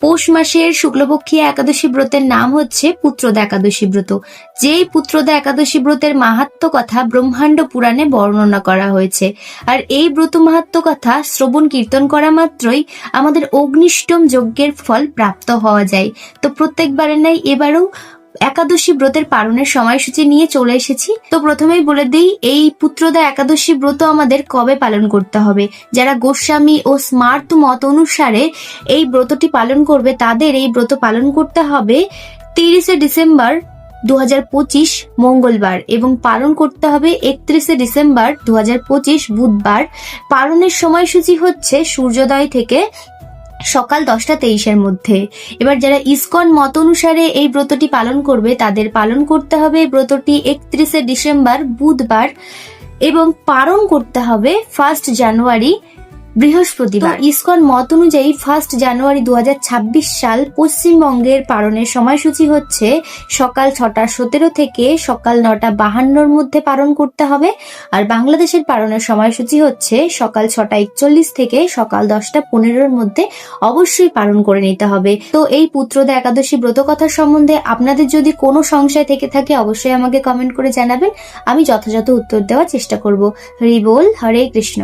পৌষ মাসের শুক্লপক্ষী একাদশী ব্রতের নাম হচ্ছে পুত্রদা একাদশী ব্রত। যেই পুত্রদা একাদশী ব্রতের মাহাত্ম্য কথা ব্রহ্মাণ্ড পুরাণে বর্ণনা করা হয়েছে। আর এই ব্রত মাহাত্ম্য কথা শ্রবণ কীর্তন করা মাত্রই আমাদের অগ্নিষ্টম যজ্ঞের ফল প্রাপ্ত হওয়া যায়। তো প্রত্যেকবারের নাই এবারও একাদশী ব্রতের পালনের সময়সূচি নিয়ে চলে এসেছি। তো প্রথমেই বলে দিই, এই পুত্রদা একাদশী ব্রত আমাদের কবে পালন করতে হবে। যারা গোস্বামী ও স্মার্ত মত অনুসারে এই ব্রতটি পালন করবে তাদের এই ব্রত পালন করতে হবে 30শে ডিসেম্বর 2025 মঙ্গলবার এবং পালন করতে হবে 31শে ডিসেম্বর 2025 বুধবার। পালনের সময়সূচি হচ্ছে সূর্যোদয় থেকে সকাল 10টা 23-এর মধ্যে। এবার যারা ইসকন মত অনুসারে এই ব্রতটি পালন করবে তাদের পালন করতে হবে ব্রতটি 31শে ডিসেম্বর বুধবার এবং পালন করতে হবে 1 জানুয়ারি বৃহস্পতিবার। ইসকন মত অনুযায়ী 1 জানুয়ারি 2026 সাল পশ্চিমবঙ্গের পালনের সময়সূচি হচ্ছে সকাল 6টা 17 থেকে সকাল 9টা 52-র মধ্যে পালন করতে হবে। আর বাংলাদেশের পালনের সময়সূচি হচ্ছে সকাল 6টা 41 থেকে সকাল 10টা 15-র মধ্যে অবশ্যই পালন করে নিতে হবে। তো এই পুত্রদা একাদশী ব্রত কথা সম্বন্ধে আপনাদের যদি কোনো সংশয় থেকে থাকে অবশ্যই আমাকে কমেন্ট করে জানাবেন, আমি যথাযথ উত্তর দেওয়ার চেষ্টা করব। হরি বল, হরে কৃষ্ণ।